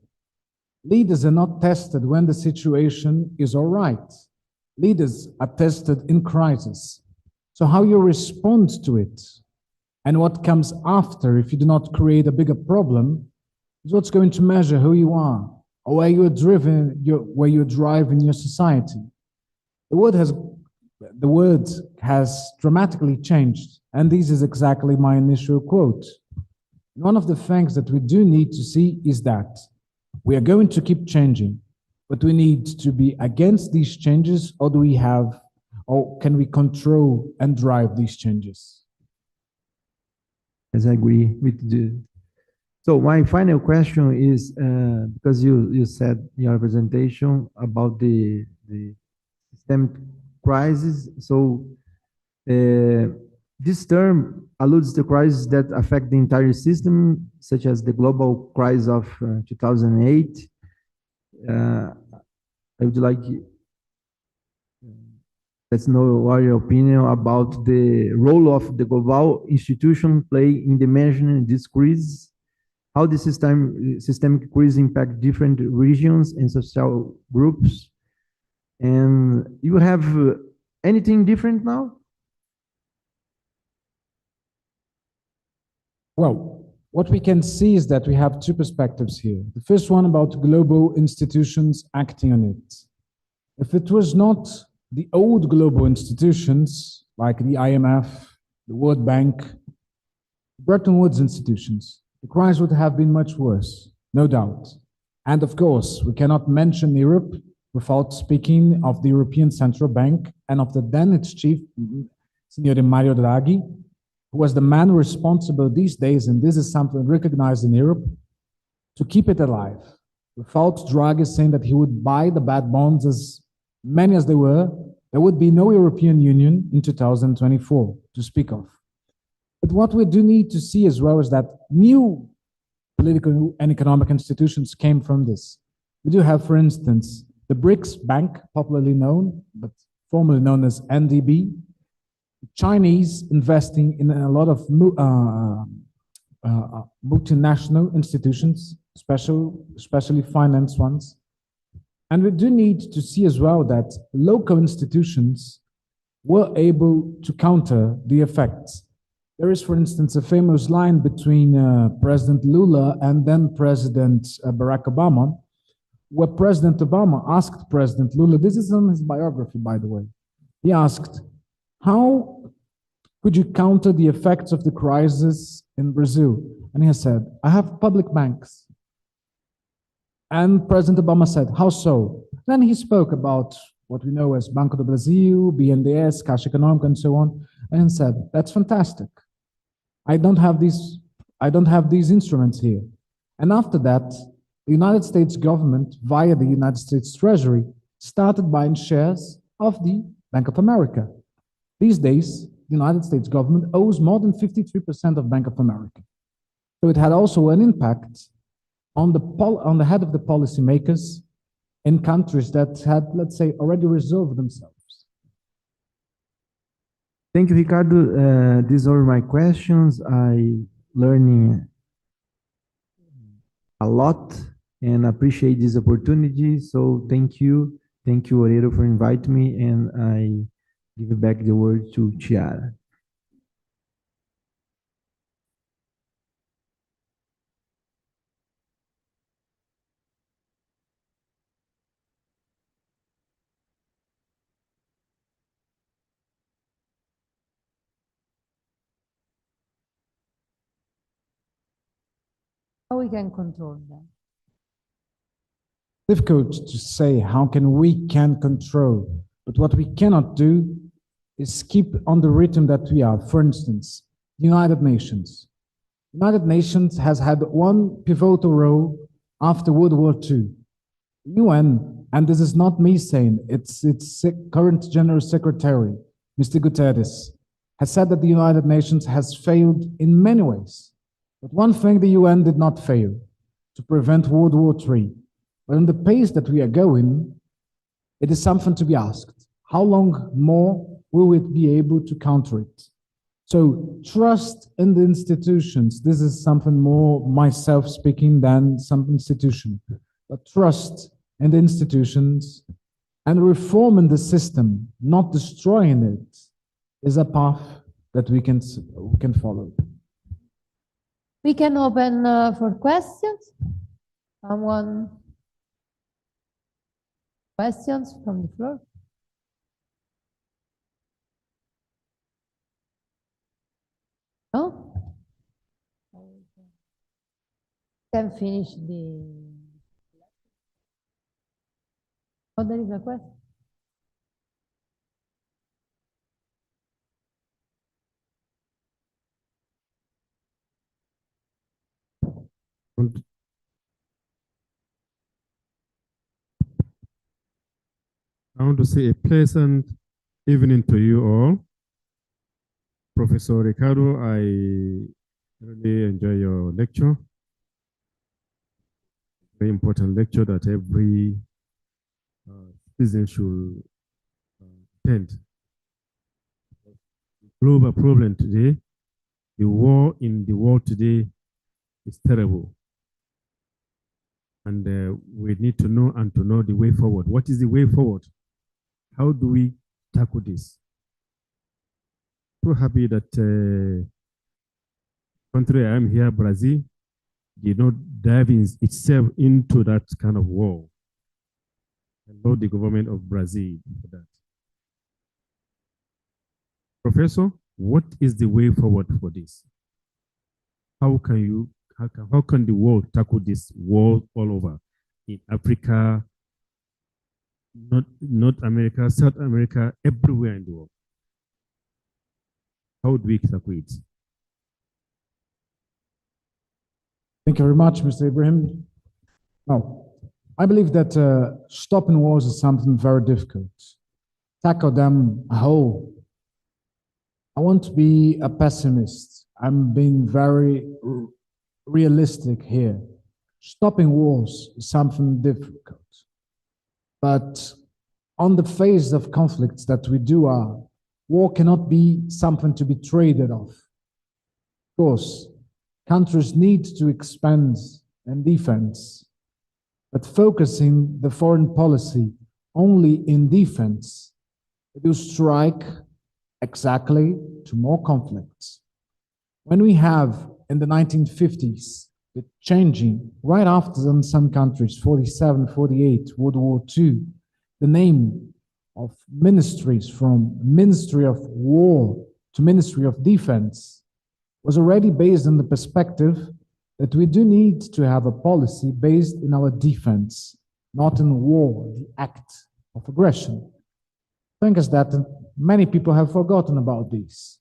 Leaders are not tested when the situation is all right. Leaders are tested in crisis. So how you respond to it and what comes after, if you do not create a bigger problem, is what's going to measure who you are or where you're driven, where you drive in your society. The word has dramatically changed, and this is exactly my initial quote. One of the things that we do need to see is that we are going to keep changing, but we need to be against these changes, or can we control and drive these changes?
Yes, I agree with you. So my final question is, because you said in your presentation about the systemic crisis. So this term alludes to crises that affect the entire system, such as the global crisis of 2008. I would like let's know what your opinion about the role of the global institution play in the management this crisis. How the systemic crisis impact different regions and social groups. And you have anything different now?
Well, what we can see is that we have two perspectives here. The first one about global institutions acting on it. If it was not the old global institutions like the IMF, the World Bank, Bretton Woods institutions, the crisis would have been much worse, no doubt. And of course, we cannot mention Europe without speaking of the European Central Bank and of the then its chief, Signor Mario Draghi, who was the man responsible these days, and this is something recognized in Europe, to keep it alive. Without Draghi saying that he would buy the bad bonds, as many as they were, there would be no European Union in 2024 to speak of. But what we do need to see as well is that new political and economic institutions came from this. We do have, for instance, the BRICS Bank, popularly known, but formerly known as NDB, Chinese investing in a lot of multinational institutions, especially finance ones. And we do need to see as well that local institutions were able to counter the effects. There is, for instance, a famous line between President Lula and then President Barack Obama, where President Obama asked President Lula, this is in his biography, by the way, he asked, how could you counter the effects of the crisis in Brazil? And he said, I have public banks. And President Obama said, how so? Then he spoke about what we know as Banco do Brasil, BNDES, Caixa Econômica, and so on, and said, that's fantastic. I don't have these instruments here. And after that, the United States government, via the United States Treasury, started buying shares of the Bank of America. These days, the United States government owes more than 53% of Bank of America. So it had also an impact on the head of the policymakers in countries that had, let's say, already resolved themselves.
Thank you, Ricardo. These are my questions. I learning a lot and appreciate this opportunity. So thank you. Thank you, Orero, for inviting me, and I give back the word to Chiara.
How we can control them?
Difficult to say how we can control, but what we cannot do is keep on the rhythm that we are. For instance, the United Nations. United Nations has had one pivotal role after World War II. UN, and this is not me saying, it's current General Secretary, Mr. Guterres, has said that the United Nations has failed in many ways. But one thing the UN did not fail, to prevent World War III. But in the pace that we are going, it is something to be asked. How long more will it be able to counter it? So trust in the institutions. This is something more myself speaking than some institution. But trust in the institutions And reforming the system, not destroying it, is a path that we can follow.
We can open for questions. Someone? Questions from the floor? No? Can finish the. Oh, there is a question.
I want to say a pleasant evening to you all. Professor Ricardo, I really enjoy your lecture. Very important lecture that every citizen should attend. Global problem today, the war in the world today is terrible. And we need to know the way forward. What is the way forward? How do we tackle this? So happy that country I am here, Brazil, did not dive itself into that kind of war. I love the government of Brazil for that. Professor, what is the way forward for this? How can the world tackle this war all over in Africa, North America, South America, everywhere in the world? How do we tackle it?
Thank you very much, Mr. Ibrahim. Now, I believe that stopping wars is something very difficult. Tackle them whole. I want to be a pessimist. I'm being very realistic here. Stopping wars is something difficult. But on the face of conflicts that we do are, war cannot be something to be traded off. Of course, countries need to expand and defense, but focusing the foreign policy only in defense, it will strike exactly to more conflicts. When we have in the 1950s, the changing right after in some countries, 47, 48, World War II, the name of ministries from Ministry of War to Ministry of Defense was already based on the perspective that we do need to have a policy based in our defense, not in war, the act of aggression. I think is that many people have forgotten about this.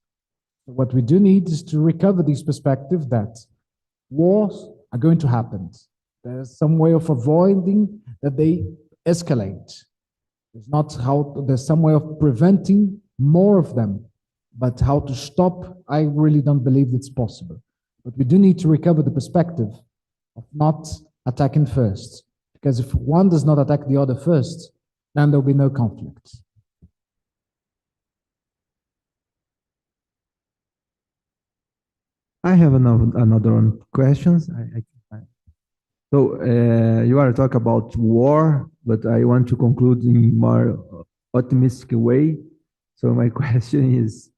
What we do need is to recover this perspective that wars are going to happen. There's some way of avoiding that they escalate. There's some way of preventing more of them, but how to stop, I really don't believe it's possible. But we do need to recover the perspective of not attacking first, because if one does not attack the other first, then there'll be no conflict.
I have another one questions. So you are talking about war, but I want to conclude in more optimistic way. So my question is,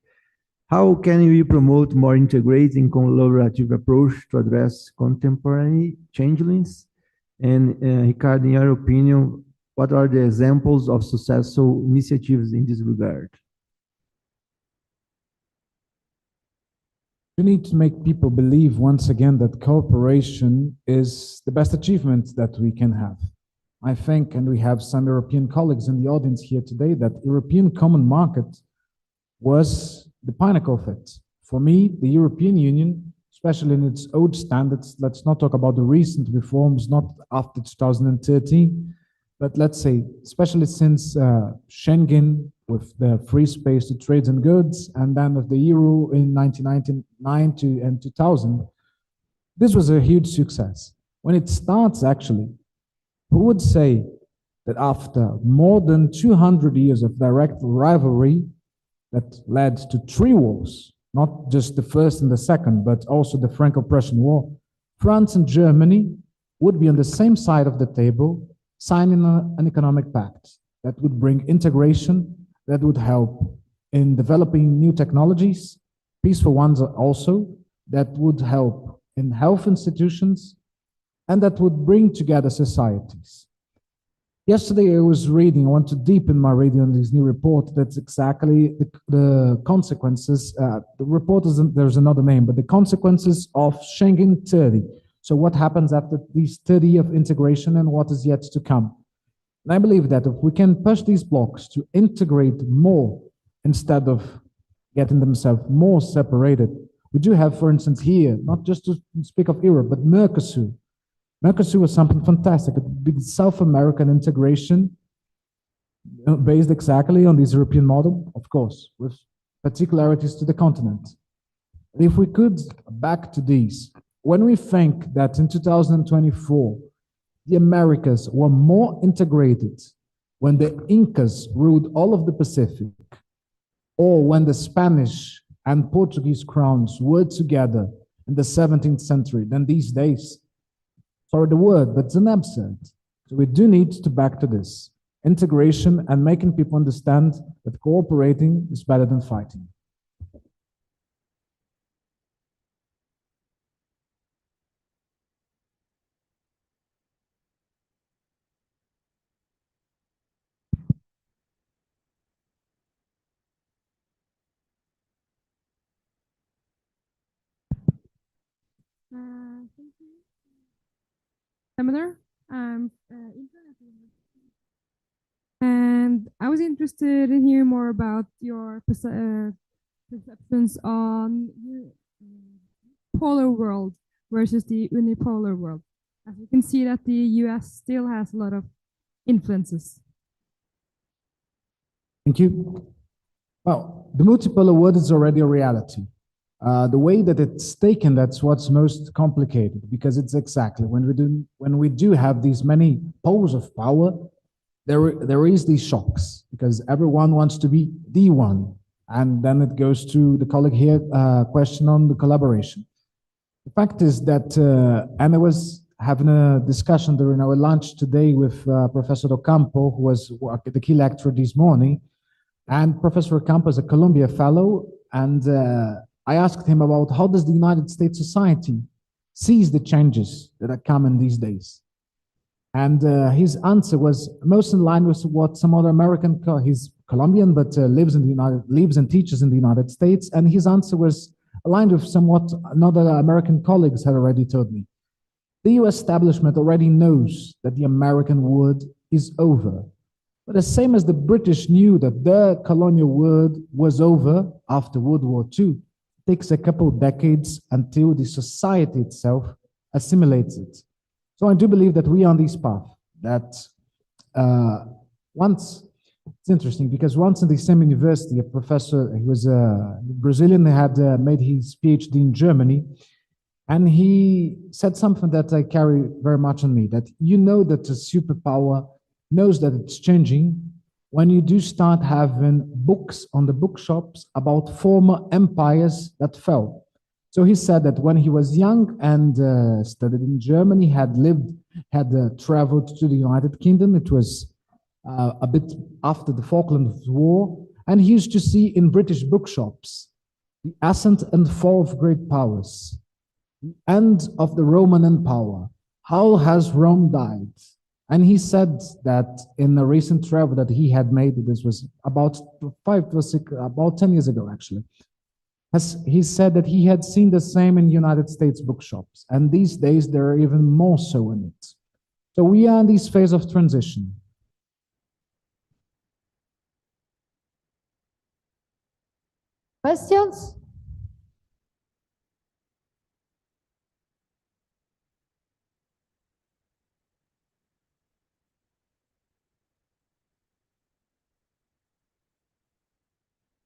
how can we promote more integrated and collaborative approach to address contemporary changelings? And Ricardo, in your opinion, what are the examples of successful initiatives in this regard?
We need to make people believe once again that cooperation is the best achievement that we can have. I think, and we have some European colleagues in the audience here today, that European Common Market was the pinnacle of it. For me, the European Union, especially in its old standards, let's not talk about the recent reforms, not after 2013, but let's say, especially since Schengen, with the free space to trade in goods, and then with the euro in 1999 and 2000, this was a huge success. When it starts, actually, who would say that after more than 200 years of direct rivalry that led to 3 wars, not just the first and the second, but also the Franco-Prussian War, France and Germany would be on the same side of the table, signing an economic pact. that would bring integration, that would help in developing new technologies, peaceful ones also, that would help in health institutions, and that would bring together societies. Yesterday I was reading, I want to deepen my reading on this new report, that's exactly the consequences, the report isn't, there's another name, but the consequences of Schengen 30. So what happens after these 30 years of integration and what is yet to come? And I believe that if we can push these blocks to integrate more instead of getting themselves more separated, we do have, for instance, here, not just to speak of Europe, but Mercosur. Mercosur was something fantastic. It would be the South American integration based exactly on this European model, of course, with particularities to the continent. If we could, back to these, when we think that in 2024, the Americas were more integrated when the Incas ruled all of the Pacific, or when the Spanish and Portuguese crowns were together in the 17th century than these days. Sorry the word, but it's an absent. So we do need to back to this integration and making people understand that cooperating is better than fighting.
Thank you. Seminar. And I was interested in hearing more about your perceptions on the polar world versus the unipolar world. As you can see that the US still has a lot of influences.
Thank you. Well, the multipolar world is already a reality. The way that it's taken, that's what's most complicated, because it's exactly when we do have these many poles of power, there is these shocks, because everyone wants to be the one, and then it goes to the colleague here question on the collaboration. The fact is that, and I was having a discussion during our lunch today with Professor Ocampo, who was the key lecturer this morning, and Professor Ocampo is a Columbia Fellow, and I asked him about how does the United States society sees the changes that are coming these days. And his answer was most in line with what some other American, he's Colombian, but lives and teaches in the United States. And his answer was aligned with somewhat another American colleagues had already told me. The US establishment already knows that the American word is over. But the same as the British knew that their colonial word was over after World War II, takes a couple of decades until the society itself assimilates it. So I do believe that we are on this path, that once, it's interesting because once in the same university, a professor, he was a Brazilian, had made his PhD in Germany, and he said something that I carry very much on me, that you know that a superpower knows that it's changing when you do start having books on the bookshops about former empires that fell. So he said that when he was young and studied in Germany, had traveled to the United Kingdom. It was a bit after the Falklands War. And he used to see in British bookshops the ascent and fall of great powers, the end of the Roman Empire. How has Rome died? And he said that in a recent travel that he had made, this was about 10 years ago, actually. He said that he had seen the same in United States bookshops. And these days, there are even more so in it. So we are in this phase of transition.
Questions?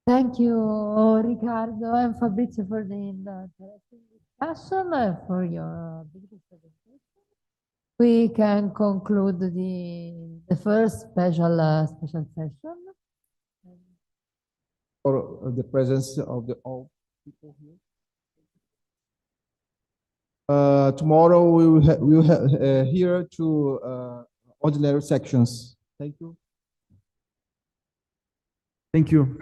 Thank you, Riccardo and Fabrizio, for the interesting discussion and for your beautiful presentation. We can conclude the first special session.
For the presence of all people here. Tomorrow we will have here two ordinary sections. Thank you.
Thank you.